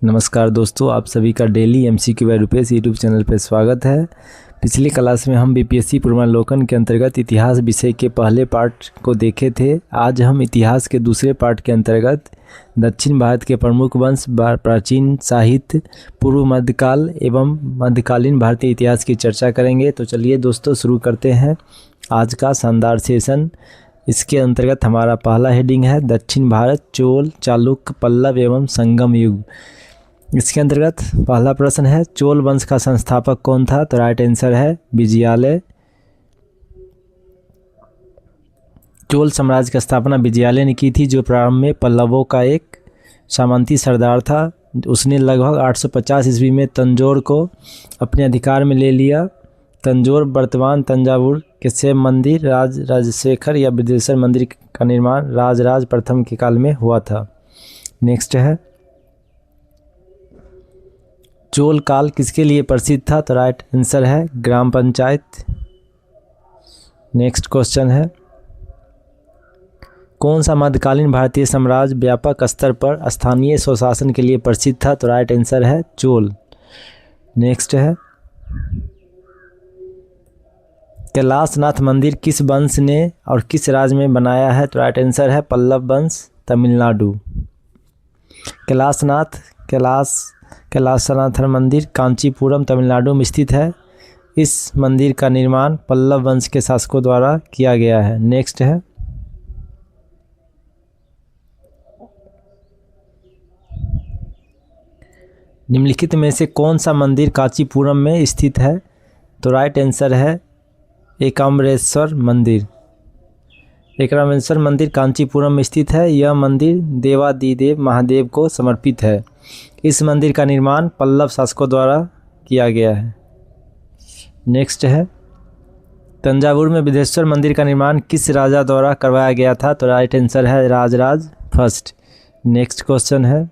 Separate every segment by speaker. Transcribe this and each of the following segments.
Speaker 1: नमस्कार दोस्तों, आप सभी का daily MCQ by Rupesh YouTube channel पर स्वागत है। पिछली क्लास में हम बीपीएससी पूर्वावलोकन के अंतर्गत इतिहास विषय के पहले पार्ट को देखे थे। आज हम इतिहास के दूसरे पार्ट के अंतर्गत दक्षिण भारत के प्रमुख वंश, प्राचीन साहित्य, पूर्व मध्यकाल एवं मध्यकालीन भारतीय इतिहास की चर्चा करेंगे। तो चलिए दोस्तों शुरू करते हैं आज का शानदार सेशन। इसके अंतर्गत हमारा पहला हेडिंग है दक्षिण भारत, चोल, चालुक्य, पल्लव एवं संगम युग। इसके अंतर्गत पहला प्रश्न है, चोल वंश का संस्थापक कौन था? तो राइट आंसर है विजयालय। चोल साम्राज्य की स्थापना विजयालय ने की थी, जो प्रारंभ में पल्लवों का एक सामंती सरदार था। उसने लगभग 850 ईस्वी में तंजौर को अपने अधिकार में ले लिया। तंजौर वर्तमान तंजावुर के शिव मंदिर, राजशेखर या बृहदेश्वर मंदिर का निर्माण राजराज प्रथम के काल में हुआ था। नेक्स्ट है, चोल काल किसके लिए प्रसिद्ध था? तो राइट आंसर है ग्राम पंचायत। नेक्स्ट क्वेश्चन है, कौन सा मध्यकालीन भारतीय साम्राज्य व्यापक स्तर पर स्थानीय स्वशासन के लिए प्रसिद्ध था? तो राइट आंसर है चोल। नेक्स्ट है, कैलाशनाथ मंदिर किस वंश ने और किस राज्य में बनाया है? तो राइट आंसर है पल्लव वंश, तमिलनाडु। कैलाशनाथ मंदिर कांचीपुरम, तमिलनाडु में स्थित है। इस मंदिर का निर्माण पल्लव वंश के शासकों द्वारा किया गया है। नेक्स्ट है, निम्नलिखित में से कौन सा मंदिर कांचीपुरम में स्थित है? तो राइट आंसर है एकाम्बरेश्वर मंदिर। एकाम्बरेश्वर मंदिर कांचीपुरम में स्थित है। यह मंदिर देवादिदेव महादेव को समर्पित है। इस मंदिर का निर्माण पल्लव शासकों द्वारा किया गया है। नेक्स्ट है, तंजावुर में बृहदेश्वर मंदिर का निर्माण किस राजा द्वारा करवाया गया था? तो राइट आंसर है राजराज फर्स्ट। नेक्स्ट क्वेश्चन है,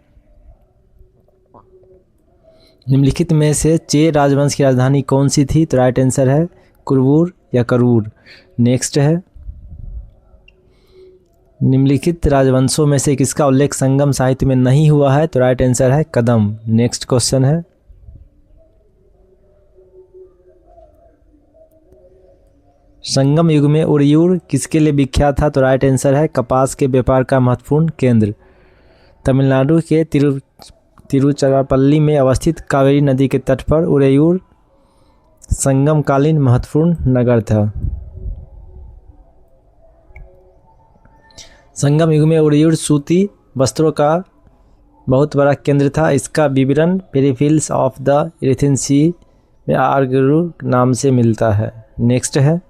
Speaker 1: निम्नलिखित में से चेर राजवंश की राजधानी कौन सी थी? तो राइट आंसर है कुरवूर या करूर। नेक्स्ट है, निम्नलिखित राजवंशों में से किसका उल्लेख संगम साहित्य में नहीं हुआ है? तो राइट आंसर है कदम। नेक्स्ट क्वेश्चन है, संगम युग में उरेयूर किसके लिए विख्यात था? तो राइट आंसर है कपास के व्यापार का महत्वपूर्ण केंद्र। तमिलनाडु के तिरुचिरापल्ली में अवस्थित कावेरी नदी के तट पर उरेयूर संगमकालीन महत्वपूर्ण नगर था। संगम युग में उरेयूर सूती वस्त्रों का बहुत बड़ा केंद्र था। इसका विवरण पेरिफिल्स ऑफ द इरेथियन सी में आर्गरू नाम से मिलता है। नेक्स्ट है,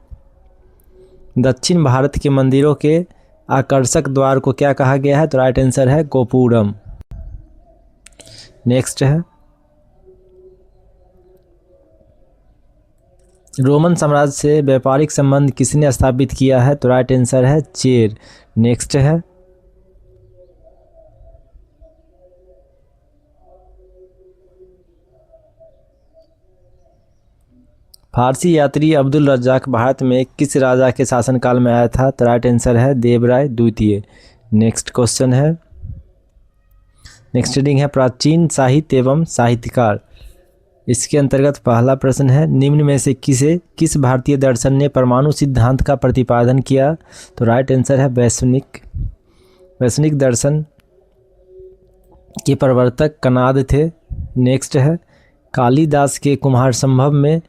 Speaker 1: दक्षिण भारत के मंदिरों के आकर्षक द्वार को क्या कहा गया है? तो राइट आंसर है गोपुरम। नेक्स्ट है, रोमन साम्राज्य से व्यापारिक संबंध किसने स्थापित किया है? तो राइट आंसर है चेर। नेक्स्ट है, फारसी यात्री अब्दुल रज्जाक भारत में किस राजा के शासनकाल में आया था? तो राइट आंसर है देवराय द्वितीय। नेक्स्ट क्वेश्चन है, नेक्स्ट रीडिंग है प्राचीन साहित्य एवं साहित्यकार। इसके अंतर्गत पहला प्रश्न है, निम्न में से किस भारतीय दर्शन ने परमाणु सिद्धांत का प्रतिपादन किया? तो राइट आंसर है वैश्विक दर्शन के प्रवर्तक कणाद थे। नेक्स्ट है, कालिदास के कुमार संभव में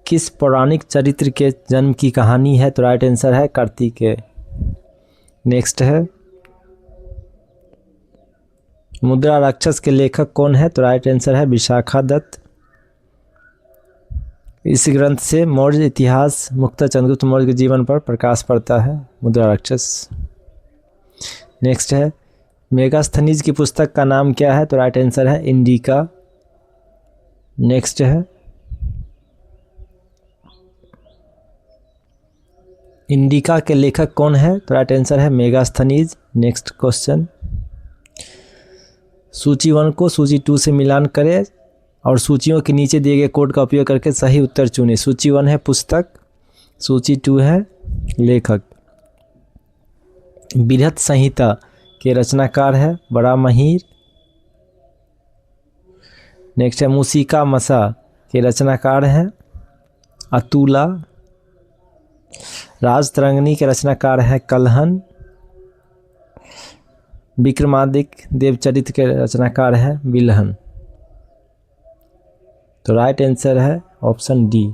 Speaker 1: किस पौराणिक चरित्र के जन्म की कहानी है? तो राइट आंसर है कार्तिकेय। नेक्स्ट है, मुद्रा राक्षस के लेखक कौन है? तो राइट आंसर है विशाखादत्त। इस ग्रंथ से मौर्य इतिहास मुक्त चंद्रगुप्त मौर्य के जीवन पर प्रकाश पड़ता है मुद्रा राक्षस। नेक्स्ट है, मेगास्थनीज की पुस्तक का नाम क्या है? तो राइट आंसर है इंडिका। नेक्स्ट है, इंडिका के लेखक कौन है? तो राइट आंसर है मेगास्थनीज। नेक्स्ट क्वेश्चन, सूची 1 को सूची 2 से मिलान करें और सूचियों के नीचे दिए गए कोड का उपयोग करके सही उत्तर चुनें। सूची 1 है पुस्तक, सूची 2 है लेखक। बृहत संहिता के रचनाकार है बड़ा महीर। नेक्स्ट है मूसिका मसा के रचनाकार हैं अतुला। राजतरंगिणी के रचनाकार हैं कल्हन। विक्रमादित्य देवचरित्र के रचनाकार हैं बिल्हन। तो राइट आंसर है ऑप्शन डी।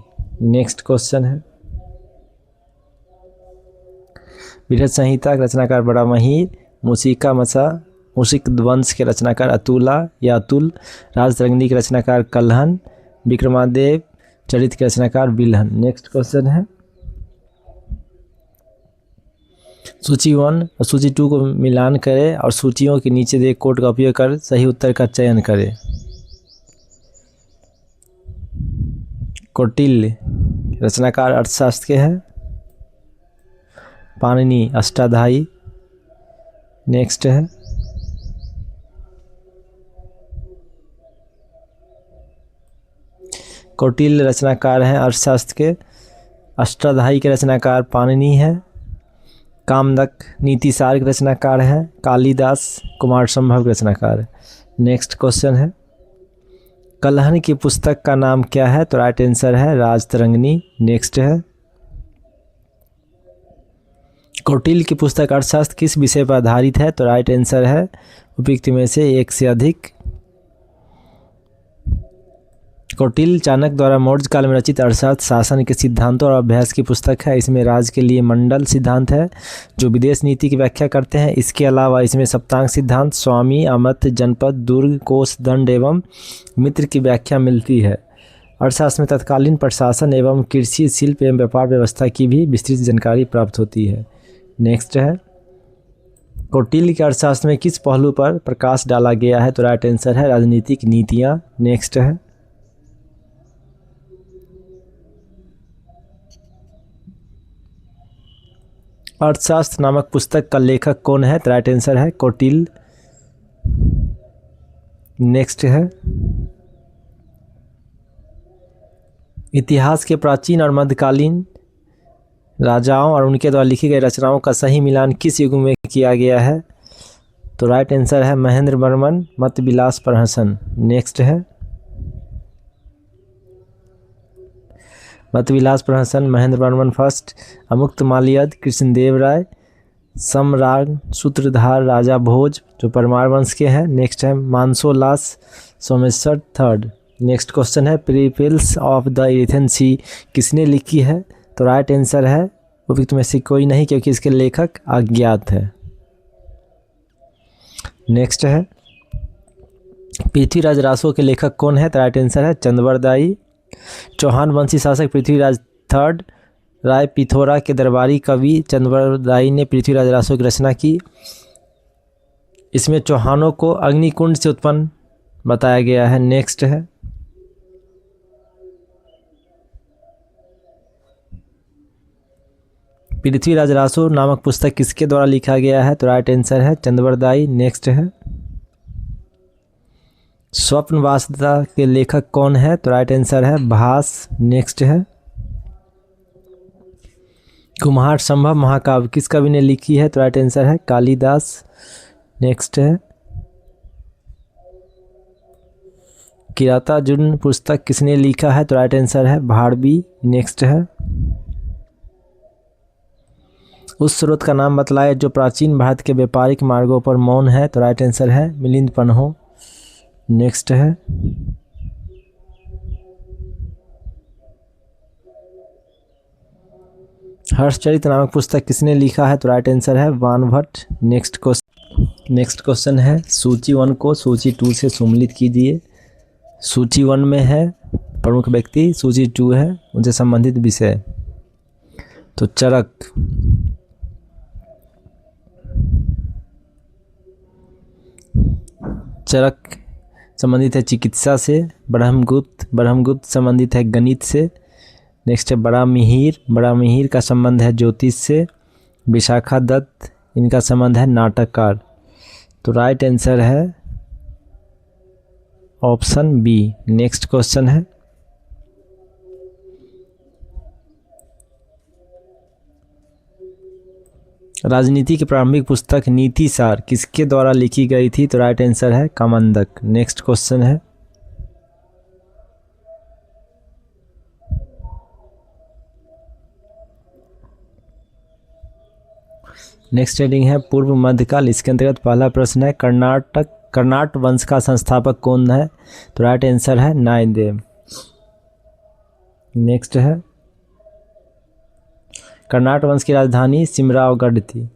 Speaker 1: नेक्स्ट क्वेश्चन है बृहद संहिता के रचनाकार बड़ामहीर। मूसिका मसा मूषिक वंश के रचनाकार अतुला या अतुल। राजतरंगिणी के रचनाकार कल्हन। विक्रमादेव चरित्र के रचनाकार बिल्हन। नेक्स्ट क्वेश्चन है सूची 1 और सूची 2 को मिलान करें और सूचियों के नीचे दिए कोड का उपयोग कर सही उत्तर का चयन करें। कौटिल्य रचनाकार अर्थशास्त्र के हैं। पाणिनि अष्टाध्यायी। नेक्स्ट है कौटिल्य रचनाकार हैं अर्थशास्त्र के। अष्टाध्यायी के रचनाकार पाणिनि है। कामदक नीतिसार के रचनाकार हैं कालिदास। कुमार संभव के रचनाकार है। नेक्स्ट क्वेश्चन है कल्हन की पुस्तक का नाम क्या है? तो राइट आंसर है राजतरंगिणी। नेक्स्ट है कौटिल्य की पुस्तक अर्थशास्त्र किस विषय पर आधारित है? तो राइट आंसर है उपयुक्त में से एक से अधिक। कौटिल्य चाणक्य द्वारा मौर्य काल में रचित अर्थशास्त्र शासन के सिद्धांतों और अभ्यास की पुस्तक है। इसमें राज्य के लिए मंडल सिद्धांत है जो विदेश नीति की व्याख्या करते हैं। इसके अलावा इसमें सप्तांग सिद्धांत, स्वामी, अमर्त्य, जनपद, दुर्ग, कोष, दंड एवं मित्र की व्याख्या मिलती है। अर्थशास्त्र में तत्कालीन प्रशासन एवं कृषि, शिल्प एवं व्यापार व्यवस्था की भी विस्तृत जानकारी प्राप्त होती है। नेक्स्ट है कौटिल्य के अर्थशास्त्र में किस पहलू पर प्रकाश डाला गया है? तो राइट आंसर है राजनीतिक नीतियाँ। नेक्स्ट है अर्थशास्त्र नामक पुस्तक का लेखक कौन है? तो राइट आंसर है कौटिल्य। नेक्स्ट है इतिहास के प्राचीन और मध्यकालीन राजाओं और उनके द्वारा लिखी गई रचनाओं का सही मिलान किस युग में किया गया है? तो राइट आंसर है महेंद्र वर्मन मतविलास प्रहसन। नेक्स्ट है मतविलास प्रहसन, महेंद्र वर्मन फर्स्ट, अमुक्त माल्यद, कृष्णदेव राय, सम्राट सूत्रधार राजा भोज जो परमार वंश के हैं। नेक्स्ट है मानसोलास सोमेश्वर थर्ड। नेक्स्ट क्वेश्चन है प्रीफेल्स ऑफ द एथेन सी किसने लिखी है? तो राइट आंसर है उपयुक्त में से कोई नहीं क्योंकि इसके लेखक अज्ञात है। नेक्स्ट है पृथ्वीराज रासो के लेखक कौन है? तो राइट आंसर है चंद्रवरदायी। चौहान वंशी शासक पृथ्वीराज थर्ड राय पिथौरा के दरबारी कवि चंद्रवरदायी ने पृथ्वीराज रासो की रचना की। इसमें चौहानों को अग्निकुंड से उत्पन्न बताया गया है। नेक्स्ट है पृथ्वीराज रासो नामक पुस्तक किसके द्वारा लिखा गया है? तो राइट आंसर है चंद्रवरदायी। नेक्स्ट है स्वप्न वासदा के लेखक कौन है? तो राइट आंसर है भास। नेक्स्ट है कुमार संभव महाकाव्य किस कवि ने लिखी है? तो राइट आंसर है कालिदास। नेक्स्ट है किरातार्जुन पुस्तक किसने लिखा है? तो राइट आंसर है भारवी। नेक्स्ट है उस स्रोत का नाम बतलाए जो प्राचीन भारत के व्यापारिक मार्गों पर मौन है? तो राइट आंसर है मिलिंद पन्हो। नेक्स्ट है हर्षचरित्र नामक पुस्तक किसने लिखा है? तो राइट आंसर है वानभट्ट। नेक्स्ट क्वेश्चन है सूची 1 को सूची 2 से सम्मिलित कीजिए। सूची 1 में है प्रमुख व्यक्ति, सूची 2 है उनसे संबंधित विषय। तो चरक संबंधित है चिकित्सा से। ब्रह्मगुप्त संबंधित है गणित से। नेक्स्ट है बड़ा मिहिर का संबंध है ज्योतिष से। विशाखा दत्त इनका संबंध है नाटककार। तो राइट आंसर है ऑप्शन बी। नेक्स्ट क्वेश्चन है राजनीति की प्रारंभिक पुस्तक नीतिसार किसके द्वारा लिखी गई थी? तो राइट आंसर है कामंदक। नेक्स्ट क्वेश्चन है नेक्स्ट हेडिंग है पूर्व मध्यकाल। इसके अंतर्गत पहला प्रश्न है कर्नाट वंश का संस्थापक कौन है? तो राइट आंसर है नायदेव। नेक्स्ट है कर्नाट वंश की राजधानी सिमरावगढ़ थी।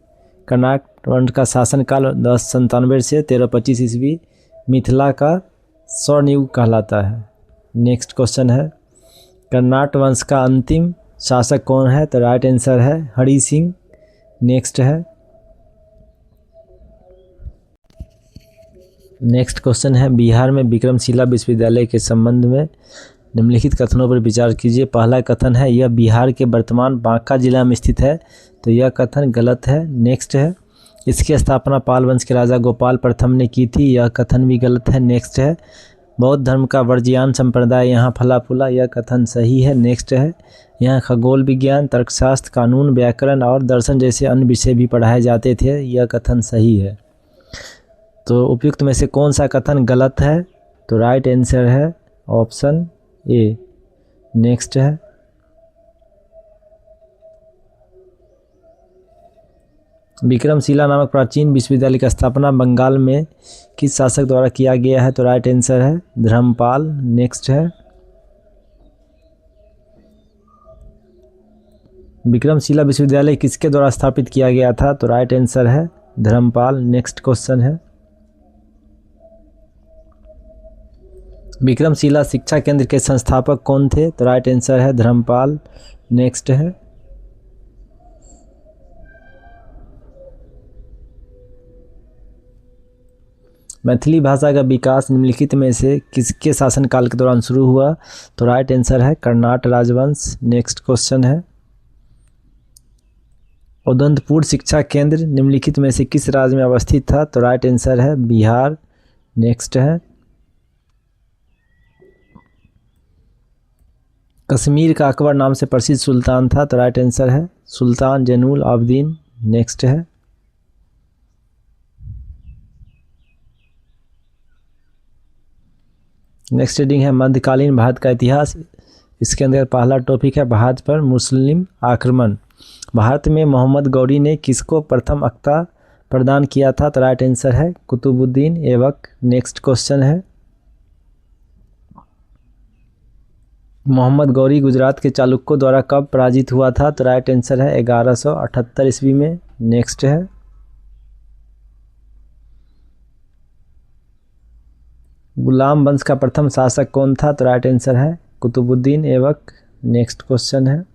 Speaker 1: कर्नाट वंश का शासनकाल 1097 से 1325 ईस्वी मिथिला का स्वर्णयुग कहलाता है। नेक्स्ट क्वेश्चन है कर्नाट वंश का अंतिम शासक कौन है? तो राइट आंसर है हरि सिंह। नेक्स्ट क्वेश्चन है बिहार में विक्रमशिला विश्वविद्यालय के संबंध में निम्नलिखित कथनों पर विचार कीजिए। पहला कथन है यह बिहार के वर्तमान बांका जिला में स्थित है। तो यह कथन गलत है। नेक्स्ट है इसकी स्थापना पाल वंश के राजा गोपाल प्रथम ने की थी। यह कथन भी गलत है। नेक्स्ट है बौद्ध धर्म का वर्जियान संप्रदाय यहाँ फला फूला। यह कथन सही है। नेक्स्ट है यहाँ खगोल विज्ञान, तर्कशास्त्र, कानून, व्याकरण और दर्शन जैसे अन्य विषय भी पढ़ाए जाते थे। यह कथन सही है। तो उपयुक्त में से कौन सा कथन गलत है? तो राइट आंसर है ऑप्शन ए। नेक्स्ट है विक्रमशिला नामक प्राचीन विश्वविद्यालय की स्थापना बंगाल में किस शासक द्वारा किया गया है? तो राइट आंसर है धर्मपाल। नेक्स्ट है विक्रमशिला विश्वविद्यालय किसके द्वारा स्थापित किया गया था? तो राइट आंसर है धर्मपाल। नेक्स्ट क्वेश्चन है विक्रमशिला शिक्षा केंद्र के संस्थापक कौन थे? तो राइट आंसर है धर्मपाल। नेक्स्ट है मैथिली भाषा का विकास निम्नलिखित में से किसके शासनकाल के दौरान शुरू हुआ? तो राइट आंसर है कर्नाट राजवंश। नेक्स्ट क्वेश्चन है उदंतपुर शिक्षा केंद्र निम्नलिखित में से किस राज्य में अवस्थित था? तो राइट आंसर है बिहार। नेक्स्ट है कश्मीर का अकबर नाम से प्रसिद्ध सुल्तान था। तो राइट आंसर है सुल्तान जैनुल आबदीन। नेक्स्ट है नेक्स्ट रीडिंग है मध्यकालीन भारत का इतिहास। इसके अंदर पहला टॉपिक है भारत पर मुस्लिम आक्रमण। भारत में मोहम्मद गौरी ने किसको प्रथम अख्ता प्रदान किया था? तो राइट आंसर है कुतुबुद्दीन ऐबक। नेक्स्ट क्वेश्चन है मोहम्मद गौरी गुजरात के चालुक्यों द्वारा कब पराजित हुआ था? तो राइट आंसर है 1178 ईस्वी में। नेक्स्ट है गुलाम वंश का प्रथम शासक कौन था? तो राइट आंसर है कुतुबुद्दीन ऐबक। नेक्स्ट क्वेश्चन है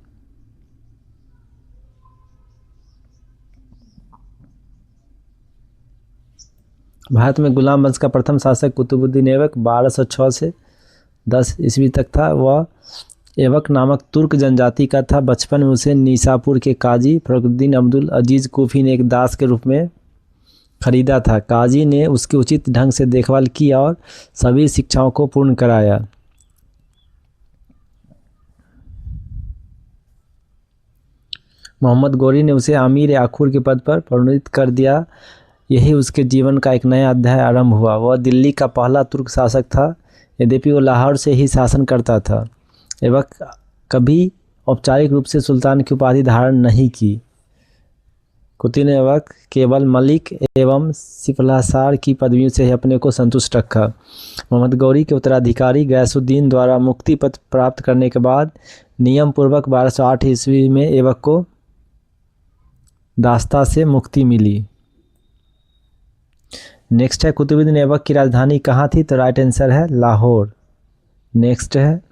Speaker 1: भारत में गुलाम वंश का प्रथम शासक कुतुबुद्दीन ऐबक 1206 से 10 ईस्वी तक था। वह ऐबक नामक तुर्क जनजाति का था। बचपन में उसे निसापुर के काजी फखरुद्दीन अब्दुल अजीज़ कूफी ने एक दास के रूप में खरीदा था। काजी ने उसकी उचित ढंग से देखभाल की और सभी शिक्षाओं को पूर्ण कराया। मोहम्मद गौरी ने उसे आमिर आखुर के पद पर प्रोन्नत कर दिया। यही उसके जीवन का एक नया अध्याय आरंभ हुआ। वह दिल्ली का पहला तुर्क शासक था। यद्यपि वो लाहौर से ही शासन करता था। ऐबक कभी औपचारिक रूप से सुल्तान की उपाधि धारण नहीं की। कुतुबुद्दीन ऐबक केवल मलिक एवं सिपहसार की पदवियों से ही अपने को संतुष्ट रखा। मोहम्मद गौरी के उत्तराधिकारी गयासुद्दीन द्वारा मुक्ति पत्र प्राप्त करने के बाद नियम पूर्वक 1208 ईस्वी में ऐबक को दास्ता से मुक्ति मिली। नेक्स्ट है कुतुबुद्दीन ऐबक की राजधानी कहाँ थी? तो राइट आंसर है लाहौर। नेक्स्ट है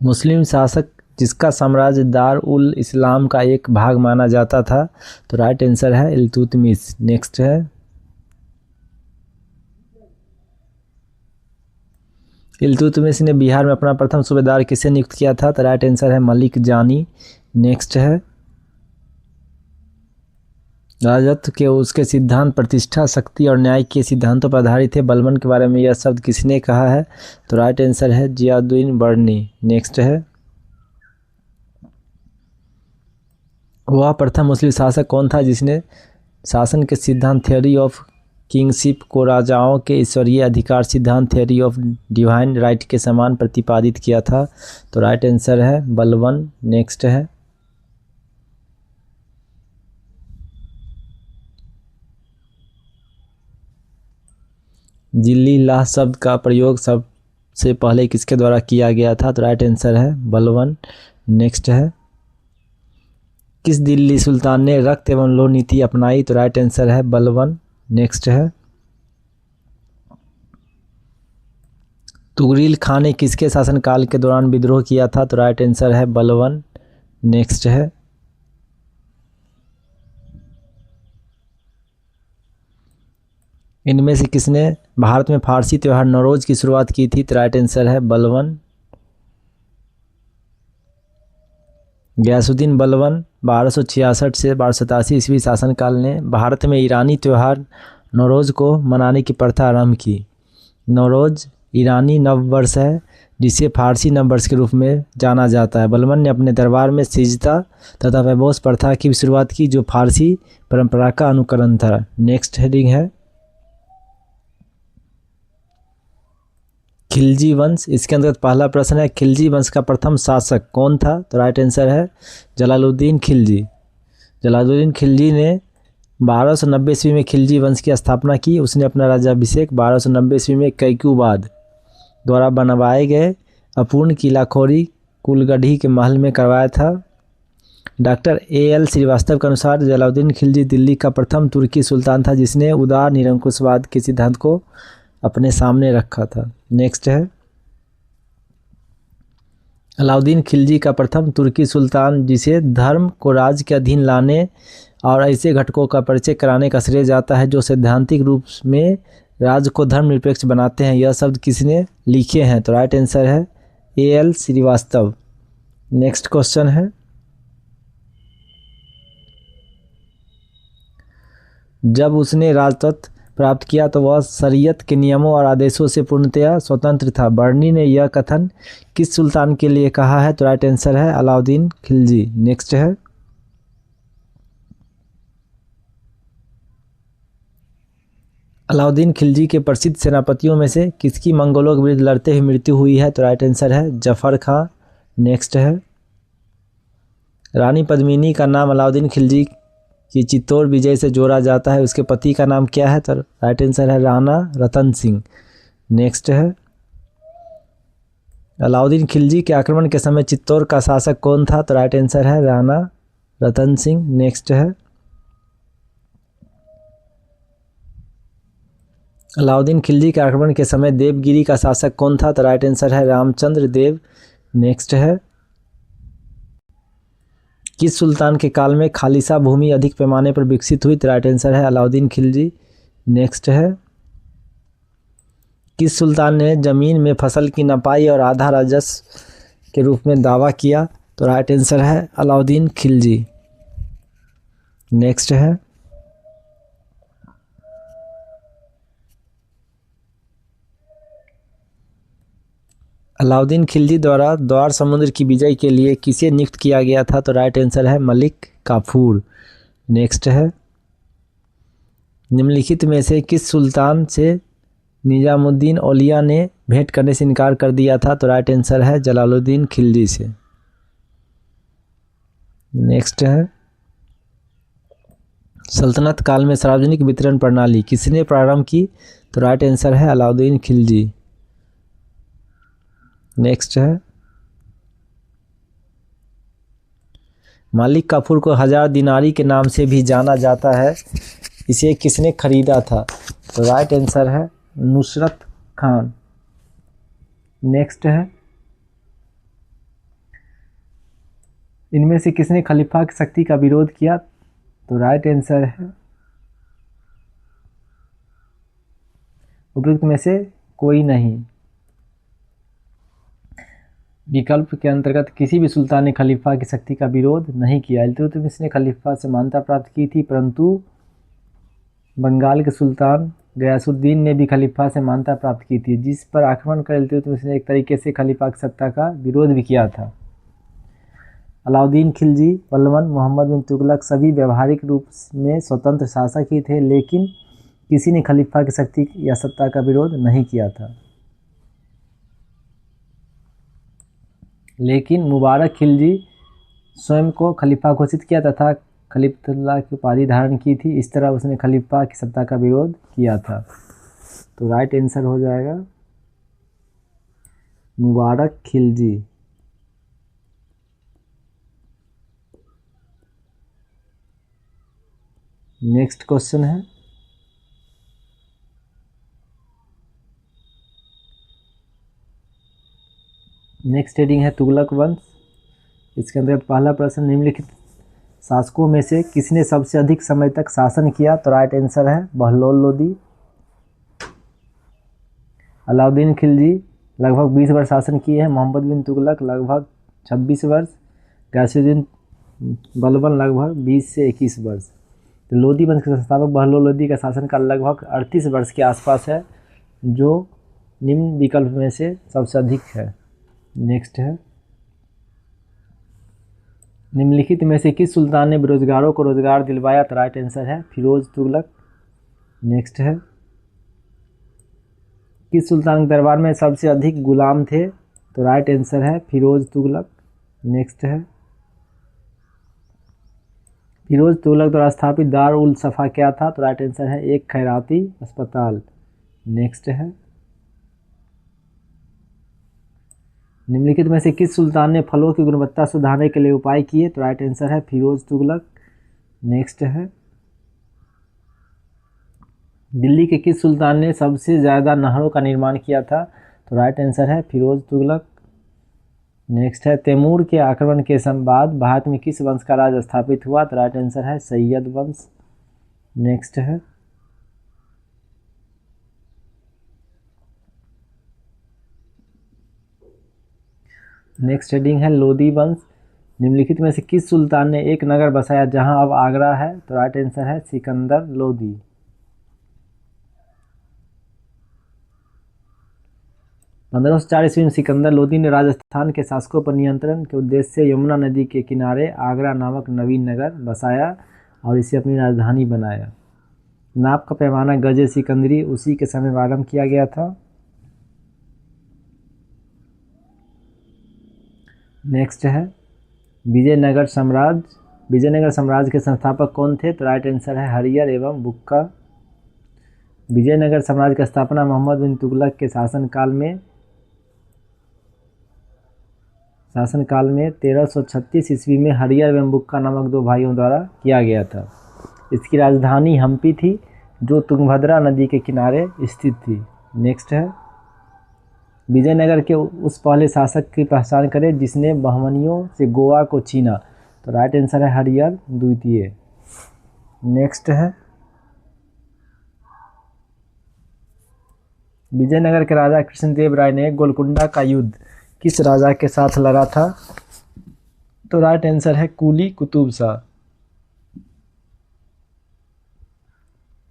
Speaker 1: मुस्लिम शासक जिसका साम्राज्य दार उल इस्लाम का एक भाग माना जाता था। तो राइट आंसर है इल्तुतमिश। नेक्स्ट है इल्तुतमिश ने बिहार में अपना प्रथम सूबेदार किसे नियुक्त किया था? तो राइट आंसर है मलिक जानी। नेक्स्ट है राजत्व के उसके सिद्धांत प्रतिष्ठा, शक्ति और न्याय के सिद्धांतों पर आधारित थे। बलबन के बारे में यह शब्द किसने कहा है? तो राइट आंसर है जियाउद्दीन बर्नी। नेक्स्ट है वह प्रथम मुस्लिम शासक कौन था जिसने शासन के सिद्धांत थ्योरी ऑफ किंगशिप को राजाओं के ईश्वरीय अधिकार सिद्धांत थ्योरी ऑफ डिवाइन राइट के समान प्रतिपादित किया था? तो राइट आंसर है बलबन। नेक्स्ट है जिल्ली लाह शब्द का प्रयोग सबसे पहले किसके द्वारा किया गया था? तो राइट आंसर है बलवन। नेक्स्ट है, किस दिल्ली सुल्तान ने रक्त एवं लोह नीति अपनाई? तो राइट आंसर है बलवन। नेक्स्ट है, तुगरिल खान ने किसके शासनकाल के दौरान विद्रोह किया था? तो राइट आंसर है बलवन। नेक्स्ट है, इनमें से किसने भारत में फारसी त्यौहार नौरोज की शुरुआत की थी? तो राइट आंसर है बलवन। गयासुद्दीन बलवन 1266 से 1287 ईस्वी शासनकाल ने भारत में ईरानी त्यौहार नौरोज को मनाने की प्रथा आरंभ की। नौरोज ईरानी नववर्ष है जिसे फारसी नववर्ष के रूप में जाना जाता है। बलवन ने अपने दरबार में सिजदा तथा वैबोस प्रथा की शुरुआत की जो फारसी परंपरा का अनुकरण था। नेक्स्ट हेडिंग है, खिलजी वंश। इसके अंतर्गत पहला प्रश्न है, खिलजी वंश का प्रथम शासक कौन था? तो राइट आंसर है जलालुद्दीन खिलजी। जलालुद्दीन खिलजी ने 1290 ईस्वी में खिलजी वंश की स्थापना की। उसने अपना राज्याभिषेक 1290 ईस्वी में कैक्यूबाद द्वारा बनवाए गए अपूर्ण किला खोरी कुलगढ़ी के महल में करवाया था। Doctor A.L. श्रीवास्तव के अनुसार जलालुद्दीन खिलजी दिल्ली का प्रथम तुर्की सुल्तान था जिसने उदार निरंकुशवाद के सिद्धांत को अपने सामने रखा था। नेक्स्ट है, अलाउद्दीन खिलजी का प्रथम तुर्की सुल्तान जिसे धर्म को राज्य के अधीन लाने और ऐसे घटकों का परिचय कराने का श्रेय जाता है जो सैद्धांतिक रूप में राज्य को धर्मनिरपेक्ष बनाते हैं, यह शब्द किसने लिखे हैं? तो राइट आंसर है A.L. श्रीवास्तव। नेक्स्ट क्वेश्चन है, जब उसने राजतत्व प्राप्त किया तो वह शरीयत के नियमों और आदेशों से पूर्णतया स्वतंत्र था। बर्नी ने यह कथन किस सुल्तान के लिए कहा है? तो राइट आंसर है अलाउद्दीन खिलजी। नेक्स्ट है, अलाउद्दीन खिलजी के प्रसिद्ध सेनापतियों में से किसकी मंगोलों के विरुद्ध लड़ते हुए मृत्यु हुई है? तो राइट आंसर है जफर खां। नेक्स्ट है, रानी पद्मिनी का नाम अलाउद्दीन खिलजी की चित्तौड़ विजय से जोड़ा जाता है, उसके पति का नाम क्या है? तो राइट आंसर है राणा रतन सिंह। नेक्स्ट है, अलाउद्दीन खिलजी के आक्रमण के समय चित्तौड़ का शासक कौन था? तो राइट आंसर है राणा रतन सिंह। नेक्स्ट है, अलाउद्दीन खिलजी के आक्रमण के समय देवगिरी का शासक कौन था? तो राइट आंसर है रामचंद्र देव। नेक्स्ट है, किस सुल्तान के काल में खालिसा भूमि अधिक पैमाने पर विकसित हुई? तो राइट आंसर है अलाउद्दीन खिलजी। नेक्स्ट है, किस सुल्तान ने जमीन में फसल की नपाई और आधा राजस्व के रूप में दावा किया? तो राइट आंसर है अलाउद्दीन खिलजी। नेक्स्ट है, अलाउद्दीन खिलजी द्वारा द्वार समुद्र की विजय के लिए किसे नियुक्त किया गया था? तो राइट आंसर है मलिक काफूर। नेक्स्ट है, निम्नलिखित में से किस सुल्तान से निजामुद्दीन औलिया ने भेंट करने से इनकार कर दिया था? तो राइट आंसर है जलालुद्दीन खिलजी से। नेक्स्ट है, सल्तनत काल में सार्वजनिक वितरण प्रणाली किसने प्रारंभ की? तो राइट आंसर है अलाउद्दीन खिलजी। नेक्स्ट है, मालिक काफूर को 1000 दिनारी के नाम से भी जाना जाता है, इसे किसने खरीदा था? तो राइट आंसर है नुसरत खान। नेक्स्ट है, इनमें से किसने खलीफा की शक्ति का विरोध किया? तो राइट आंसर है उपयुक्त में से कोई नहीं। विकल्प के अंतर्गत किसी भी सुल्तान ने खलीफा की शक्ति का विरोध नहीं किया। इल्तुतमिश ने खलीफा से मान्यता प्राप्त की थी, परंतु बंगाल के सुल्तान गयासुद्दीन ने भी खलीफा से मान्यता प्राप्त की थी, जिस पर आक्रमण कर इल्तुतमिश ने एक तरीके से खलीफा की सत्ता का विरोध भी किया था। अलाउद्दीन खिलजी, बलवन, मोहम्मद बिन तुगलक सभी व्यवहारिक रूप में स्वतंत्र शासक ही थे, लेकिन किसी ने खलीफा की शक्ति या सत्ता का विरोध नहीं किया था। लेकिन मुबारक खिलजी स्वयं को खलीफा घोषित किया तथा खलीफतुल्लाह की उपाधि धारण की थी। इस तरह उसने खलीफा की सत्ता का विरोध किया था। तो राइट आंसर हो जाएगा मुबारक खिलजी। नेक्स्ट क्वेश्चन है, नेक्स्ट हेडिंग है तुगलक वंश। इसके अंतर्गत पहला प्रश्न, निम्नलिखित शासकों में से किसने सबसे अधिक समय तक शासन किया? तो राइट आंसर है बहलोल लोदी। अलाउद्दीन खिलजी लगभग 20 वर्ष शासन किए हैं। मोहम्मद बिन तुगलक लगभग 26 वर्ष। गयासुद्दीन बलबन लगभग 20 से 21 वर्ष। तो लोदी वंश के संस्थापक बहलोल लोदी का शासनकाल लगभग 38 वर्ष के आसपास है, जो निम्न विकल्प में से सबसे अधिक है। नेक्स्ट है, निम्नलिखित में से किस सुल्तान ने बेरोजगारों को रोजगार दिलवाया? तो राइट आंसर है फिरोज तुगलक। नेक्स्ट है, किस सुल्तान के दरबार में सबसे अधिक गुलाम थे? तो राइट आंसर है फिरोज तुगलक। नेक्स्ट है, फिरोज तुगलक द्वारा स्थापित दार उल सफ़ा क्या था? तो राइट आंसर है एक खैराती अस्पताल। नेक्स्ट है, निम्नलिखित में से किस सुल्तान ने फलों की गुणवत्ता सुधारने के लिए उपाय किए? तो राइट आंसर है फिरोज तुगलक। नेक्स्ट है, दिल्ली के किस सुल्तान ने सबसे ज़्यादा नहरों का निर्माण किया था? तो राइट आंसर है फिरोज तुगलक। नेक्स्ट है, तैमूर के आक्रमण के बाद भारत में किस वंश का राज स्थापित हुआ? तो राइट आंसर है सैयद वंश। नेक्स्ट है, नेक्स्ट हेडिंग है लोदी वंश। निम्नलिखित में से किस सुल्तान ने एक नगर बसाया जहां अब आगरा है? तो राइट आंसर है सिकंदर लोदी। 1504 ईस्वी में सिकंदर लोदी ने राजस्थान के शासकों पर नियंत्रण के उद्देश्य से यमुना नदी के किनारे आगरा नामक नवीन नगर बसाया और इसे अपनी राजधानी बनाया। नाप का पैमाना गजे सिकंदरी उसी के समय आरंभ किया गया था। नेक्स्ट है, विजयनगर साम्राज्य के संस्थापक कौन थे? तो राइट आंसर है हरियर एवं बुक्का। विजयनगर साम्राज्य की स्थापना मोहम्मद बिन तुगलक के शासनकाल में 1336 ईस्वी में हरियर एवं बुक्का नामक दो भाइयों द्वारा किया गया था। इसकी राजधानी हम्पी थी, जो तुंगभद्रा नदी के किनारे स्थित थी। नेक्स्ट है, विजयनगर के उस पहले शासक की पहचान करें जिसने बहमनियों से गोवा को छीना। तो राइट आंसर है हरियर द्वितीय। नेक्स्ट है, विजयनगर के राजा कृष्णदेव राय ने गोलकुंडा का युद्ध किस राजा के साथ लड़ा था? तो राइट आंसर है कुली कुतुब शाह।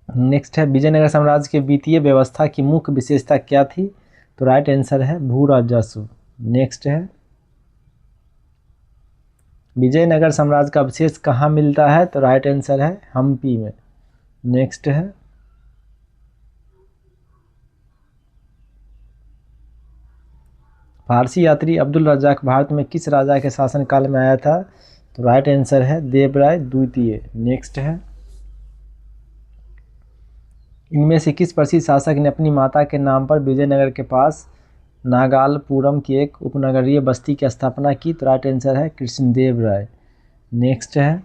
Speaker 1: नेक्स्ट है, विजयनगर साम्राज्य के वित्तीय व्यवस्था की मुख्य विशेषता क्या थी? तो राइट आंसर है भू राजस्व। नेक्स्ट है, विजयनगर साम्राज्य का अवशेष कहाँ मिलता है? तो राइट आंसर है हम्पी में। नेक्स्ट है, फारसी यात्री अब्दुल रज्जाक भारत में किस राजा के शासनकाल में आया था? तो राइट आंसर है देवराय द्वितीय। नेक्स्ट है, इनमें से किस प्रसिद्ध शासक ने अपनी माता के नाम पर विजयनगर के पास नागालपुरम की एक उपनगरीय बस्ती की स्थापना की? तो राइट आंसर है कृष्णदेव राय। नेक्स्ट है,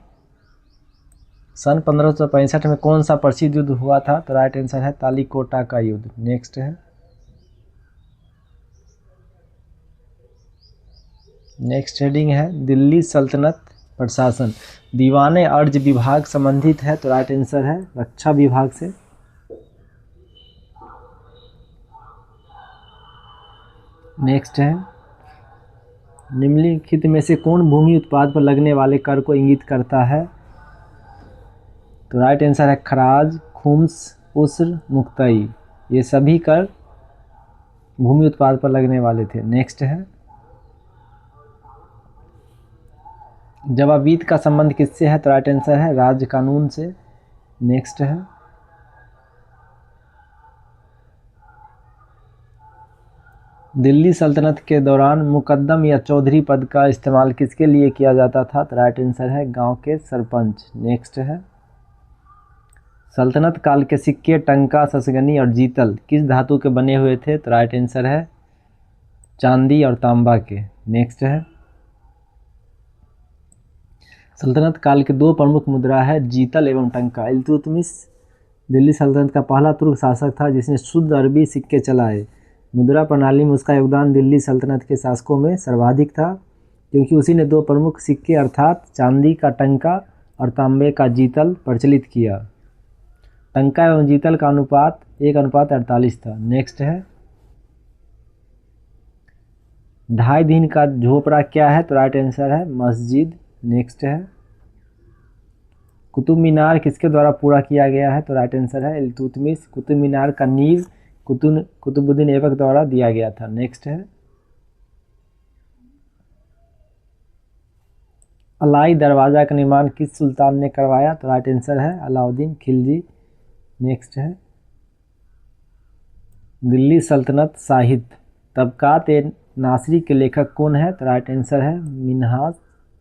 Speaker 1: सन 1565 में कौन सा प्रसिद्ध युद्ध हुआ था? तो राइट आंसर है तालीकोटा का युद्ध। नेक्स्ट है, नेक्स्ट हेडिंग है दिल्ली सल्तनत प्रशासन दीवाने अर्ज विभाग संबंधित है? तो राइट आंसर है रक्षा विभाग से। नेक्स्ट है, निम्नलिखित में से कौन भूमि उत्पाद पर लगने वाले कर को इंगित करता है? तो राइट आंसर है खराज, खुम्स, उस्र, मुक्तई। ये सभी कर भूमि उत्पाद पर लगने वाले थे। नेक्स्ट है, जवाबीत का संबंध किससे है? तो राइट आंसर है राज्य कानून से। नेक्स्ट है, दिल्ली सल्तनत के दौरान मुकद्दम या चौधरी पद का इस्तेमाल किसके लिए किया जाता था? तो राइट आंसर है गांव के सरपंच। नेक्स्ट है, सल्तनत काल के सिक्के टंका, ससगनी और जीतल किस धातु के बने हुए थे? तो राइट आंसर है चांदी और तांबा के। नेक्स्ट है, सल्तनत काल के दो प्रमुख मुद्रा है जीतल एवं टंका। इल्तुतमिश दिल्ली सल्तनत का पहला तुर्क शासक था जिसने शुद्ध अरबी सिक्के चलाए। मुद्रा प्रणाली में उसका योगदान दिल्ली सल्तनत के शासकों में सर्वाधिक था क्योंकि उसी ने दो प्रमुख सिक्के अर्थात चांदी का टंका और तांबे का जीतल प्रचलित किया। टंका एवं जीतल का अनुपात 1:48 था। नेक्स्ट है, 2.5 दिन का झोपड़ा क्या है? तो राइट आंसर है मस्जिद। नेक्स्ट है, कुतुब मीनार किसके द्वारा पूरा किया गया है? तो राइट आंसर है इल्तुतमिश। कुतुब मीनार का नींव कुतुबुद्दीन ऐबक द्वारा दिया गया था। नेक्स्ट है, अलाई दरवाज़ा का निर्माण किस सुल्तान ने करवाया? तो राइट आंसर है अलाउद्दीन खिलजी। नेक्स्ट है, दिल्ली सल्तनत साहित्य तबकात ए नासरी के लेखक कौन है? तो राइट आंसर है मिन्हाज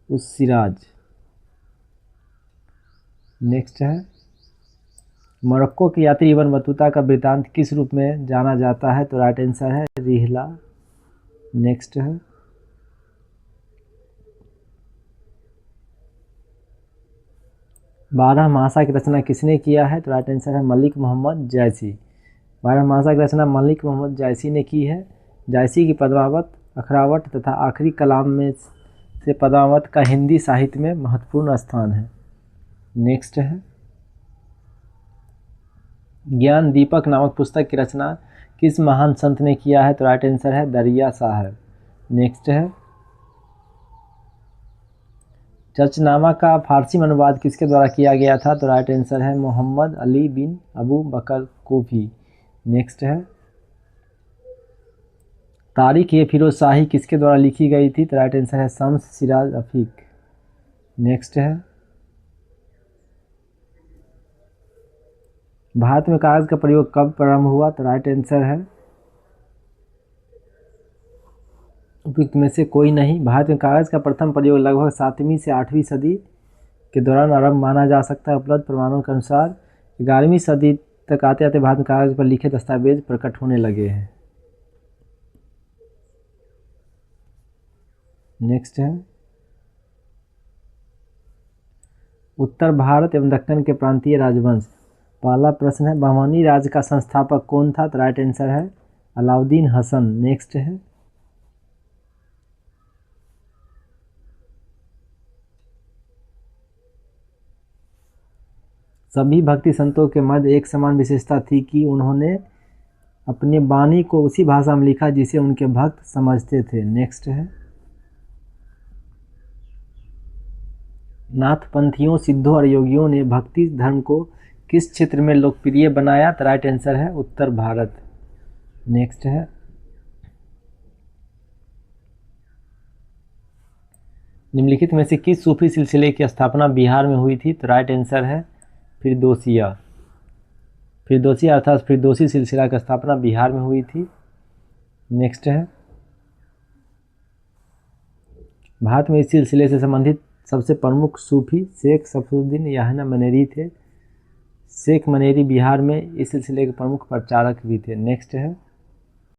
Speaker 1: उस सिराज। नेक्स्ट है, मोरक्को के यात्री इब्न बतूता का वृत्तांत किस रूप में जाना जाता है? तो राइट आंसर है रिहला। नेक्स्ट है, 12 की रचना किसने किया है? तो राइट आंसर है मलिक मोहम्मद जायसी। 12 की रचना मलिक मोहम्मद जायसी ने की है। जायसी की पद्मावत, अखरावट तथा आखिरी कलाम में से पद्मावत का हिंदी साहित्य में महत्वपूर्ण स्थान है। नेक्स्ट है, ज्ञान दीपक नामक पुस्तक की रचना किस महान संत ने किया है? तो राइट आंसर है दरिया साहब। नेक्स्ट है, चर्चनामा का फारसी में अनुवाद किसके द्वारा किया गया था? तो राइट आंसर है मोहम्मद अली बिन अबू बकर कोफी। नेक्स्ट है, तारीख ए फिरोज शाही किसके द्वारा लिखी गई थी? तो राइट आंसर है शम्स सिराज अफीक। नेक्स्ट है, भारत में कागज का प्रयोग कब प्रारंभ हुआ? तो राइट आंसर है उपयुक्त में से कोई नहीं। भारत में कागज का प्रथम प्रयोग लगभग 7वीं से 8वीं सदी के दौरान आरंभ माना जा सकता है। उपलब्ध प्रमाणों के अनुसार 11वीं सदी तक आते आते भारत में कागज पर लिखे दस्तावेज प्रकट होने लगे हैं। नेक्स्ट है, उत्तर भारत एवं दक्कन के प्रांतीय राजवंश। पहला प्रश्न है, बहमानी राज्य का संस्थापक कौन था? तो राइट आंसर है अलाउद्दीन हसन। नेक्स्ट है, सभी भक्ति संतों के मध्य एक समान विशेषता थी कि उन्होंने अपने वाणी को उसी भाषा में लिखा जिसे उनके भक्त समझते थे। नेक्स्ट है, नाथपंथियों, सिद्धों और योगियों ने भक्ति धर्म को किस क्षेत्र में लोकप्रिय बनाया? तो राइट आंसर है उत्तर भारत। नेक्स्ट है, निम्नलिखित में से किस सूफी सिलसिले की स्थापना बिहार में हुई थी? तो राइट आंसर है फिरदौसिया। फिरदौसिया अर्थात फिरदौसी सिलसिला की स्थापना बिहार में हुई थी। नेक्स्ट है, भारत में इस सिलसिले से संबंधित सबसे प्रमुख सूफी शेख सफरुद्दीन याहना मनेरी थे। शेख मनेरी बिहार में इस सिलसिले के प्रमुख प्रचारक भी थे। नेक्स्ट है,